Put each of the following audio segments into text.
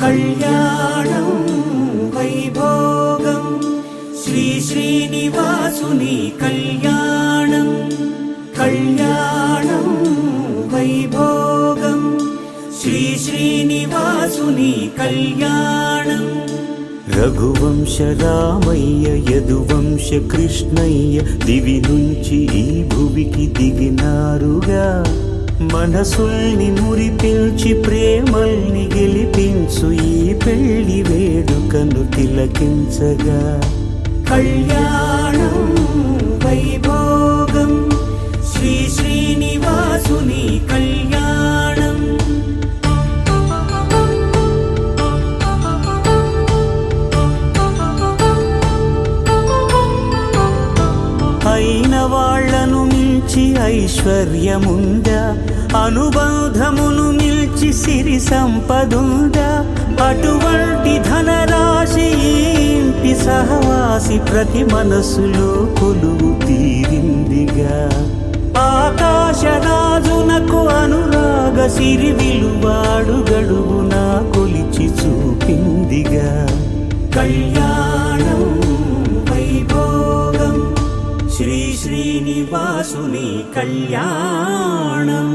కళ్యాణం వైభోగం శ్రీ శ్రీనివాసుని కళ్యాణం. కళ్యాణం వైభోగం శ్రీ శ్రీనివాసుని కళ్యాణం. రఘువంశ రామయ్య యదువంశ కృష్ణయ్య దివి నుంచి ఈ భువికి దిగినారుగా. మనసుల్ని మురిపించి ప్రేమల్ని గెలిపించు ఈ పెళ్లి వేడుకను తిలకించగా. కళ్యాణం వైభోగం శ్రీ శ్రీనివాసుని కళ్యాణం. అయిన వాళ్లను మించి ఐశ్వర్యముందా, అనుబంధమును మిల్చి సిరి సంపదుందా. అటువంటి ధనరాశి ఇంటి సహవాసి ప్రతి మనసులో కొలువు తీరిందిగా. ఆకాశరాజునకు అనురాగ సిరి విలువాడు గడుగునా కొలిచి చూపిందిగా. కళ్యాణం వైభోగం శ్రీ శ్రీనివాసుని కళ్యాణం.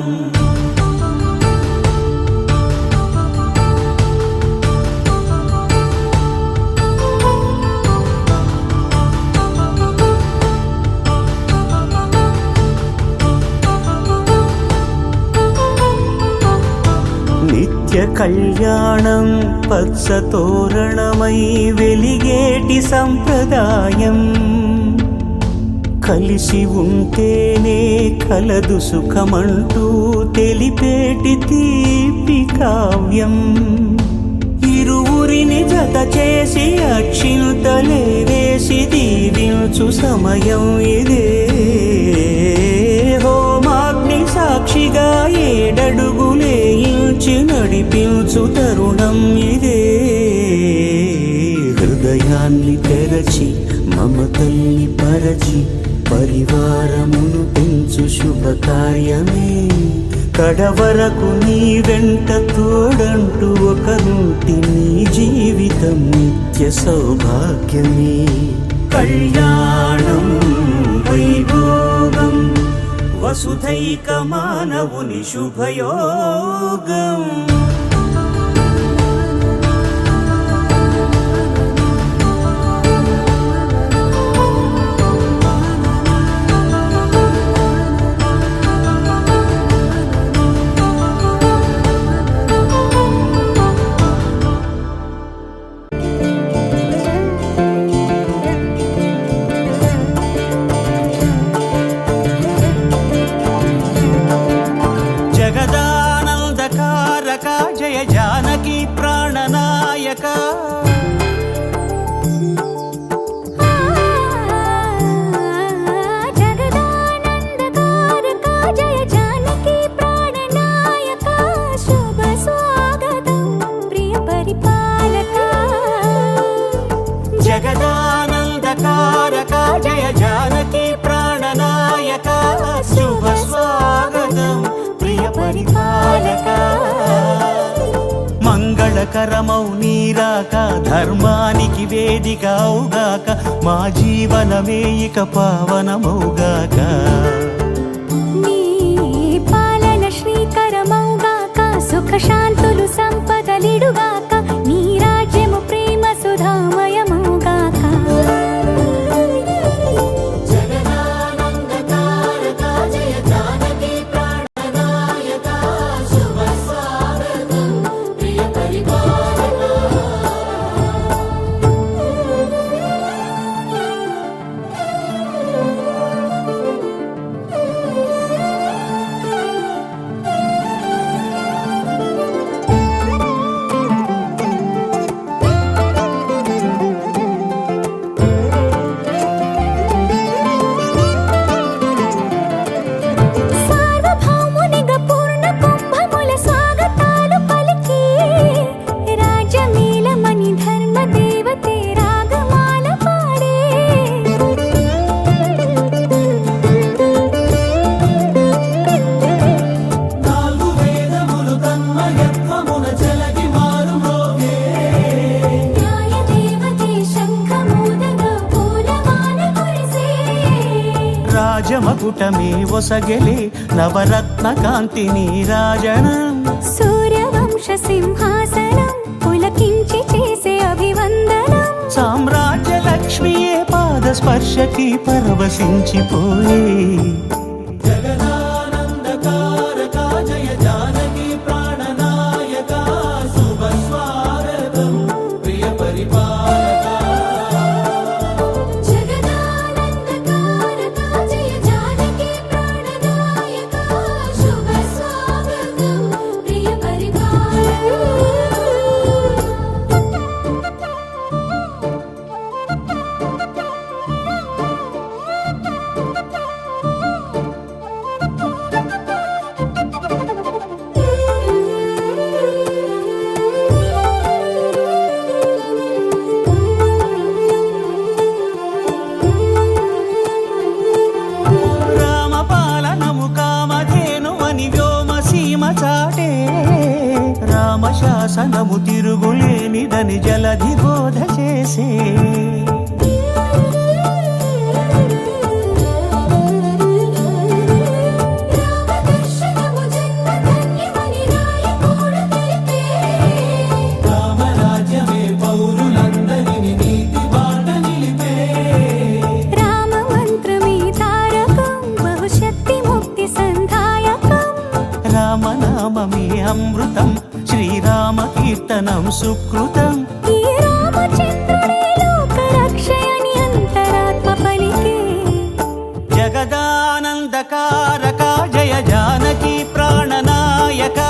నిత్య కళ్యాణం పచ్చ తోరణమై వెలిగేటి సంప్రదాయం. కలిసి ఉంటేనే కలదు సుఖమంటూ తెలిపేటి తీపి కావ్యం. ఇరువురిని జత చేసి అక్షింతలే వేసి దీవించు సమయం ఇదే. హోమాగ్ని సాక్షిగా ఏడడుగులే ఇంచి నడిపించు తరుణం ఇదే. హృదయాన్ని తెరచి మమతల్ని పరచి పరివారమును పెంచు శుభకార్యమే. కడవరకు నీ వెంట తోడంటూ ఒకరుంటి నీ జీవితం నిత్య సౌభాగ్యమే. కళ్యాణం వైభోగం వసుధైక మానవుని శుభయోగం. జయ జానకి ప్రాణనాయక. జగదానందకారక జయ జానకి ప్రాణనాయక. శుభ స్వాగతం ప్రియ పరిపాలక. జగదానందకారక జయ జానకి ప్రాణనాయక. శుభ స్వాగతం ప్రియ పరిపాలక. మంగళకరమౌ నీరాక ధర్మానికి వేదిక అవుగాక. మా జీవనమే ఇక పావనమౌగాక. నీ పాలన శ్రీకరమౌగాక. సుఖ శాంతులు సంపదలిడుగాక. నీ రాజ్యము ప్రేమ సుధామయమౌగాక. రాజమకుటమే ఒసగెలే నవరత్న కాంతి నీరాజనం సూర్యవంశ సింహాసనం పులకించి చేసే అభివందనం సామ్రాజ్య లక్ష్మియే పాద స్పర్శకి పరవశించిపోయే జగదానందకారక జయ జానకి ప్రాణనాయక శుభ స్వాగతం ప్రియ పరిపాలక జగదానందకారక జయ జానకి ప్రాణనాయక శుభ స్వాగతం ప్రియ రామపాలనము కామధేనువని వ్యోమ సీమ చాటే రామశాసనము తిరుగులేనిదని జలధి బోధ చేసే రామదర్శనము జన్మధన్యమని రాయకూడ తెలిపే రామరాజ్యమే పౌరులందరిని నీతి బాట నిలిపే రామ మంత్రమే తారకం బహుశక్తి ముక్తి సంధాయకం రామనామమే అమృతం శ్రీరామ కీర్తనం సుకృతం ఈ రామచంద్రుడే లోక రక్షయని అంతరాత్మ పలికే జగదానందకారక జయ జానకి ప్రాణనాయక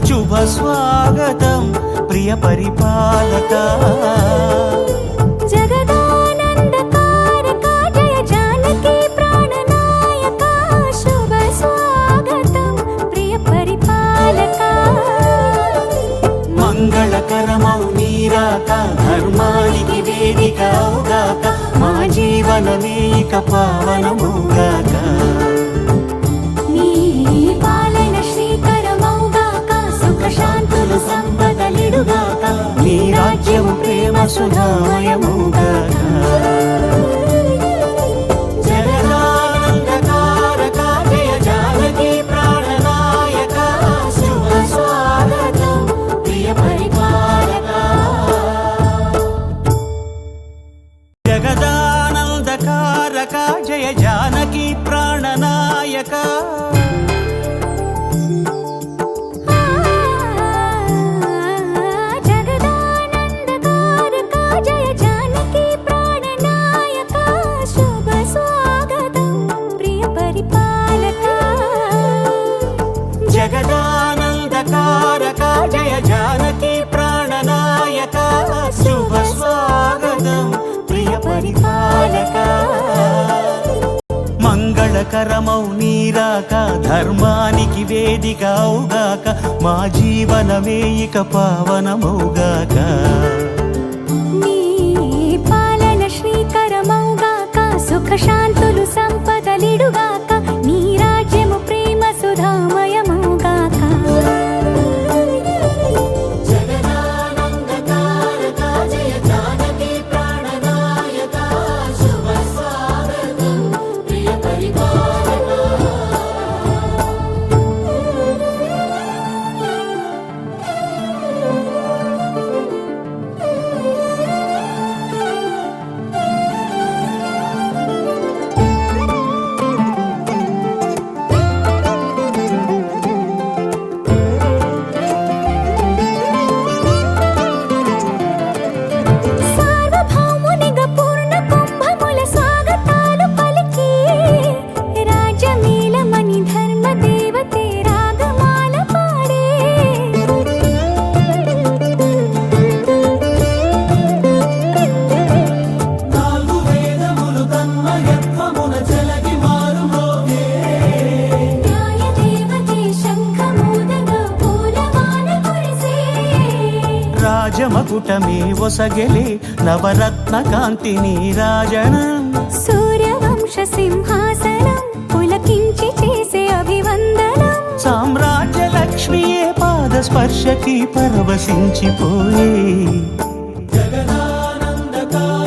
శుభ స్వాగతం ప్రియ పరిపాలక జగదానందకారక జయ జానకి ప్రాణనాయక శుభ స్వాగతం ప్రియ పరిపాలక మంగళకరమౌ నీరాక ధర్మానికి వేదిక అవుగాక మా జీవనమే ఇక పావనముగాక నీ పాలన శ్రీకరమౌగాక సుఖ శాంతులు సంపదలిడుగాక నీ రాజ్యము ప్రేమ సుధామయముగాక జగదానందకారక జయ జానకి ప్రాణనాయక శుభ స్వాగతం ప్రియ పరిపాలక జగదానందకారక జయ జానకి ప్రాణనాయక జగదానందకారక జయ జానకి ప్రాణనాయక శుభ స్వాగతం ప్రియ పరిపాలక జగదానందకారక జయ జానకి ప్రాణనాయక శుభ స్వాగతం ప్రియ పరిపాలక మంగళకరమౌ నీరాక ధర్మానికి వేదిక అవుగాక మా జీవనమే ఇక పావనమౌగాక నీ పాలన శ్రీకరమౌగాక సుఖ శాంతులు సంపదలిడుగాక నీ రాజ్యము ప్రేమ సుధామయమౌగాక జగదానందకారక జయ జానకి ప్రాణనాయక శుభ స్వాగతం ప్రియ పరిపాలక సార్వభౌమునిగా పూర్ణ కుంభముల స్వాగతాలు పలికి రాజమేళమని ధర్మ దేవతే రాగమాల పాడే నాలుగు వేదములు తన్మయత్వమున చెలగి మారుమోగే న్యాయ దేవతే శంఖమూదగా పూలమాల కురిసే రాజమకుటమే ఒసగెలే నవరత్న కాంతి నీరాజనం సూర్యవంశ సింహాసనం పులకించి చేసే అభివందనం సామ్రాజ్య లక్ష్మియే పాద స్పర్శకి పరవశించిపోయే జగదానందకారక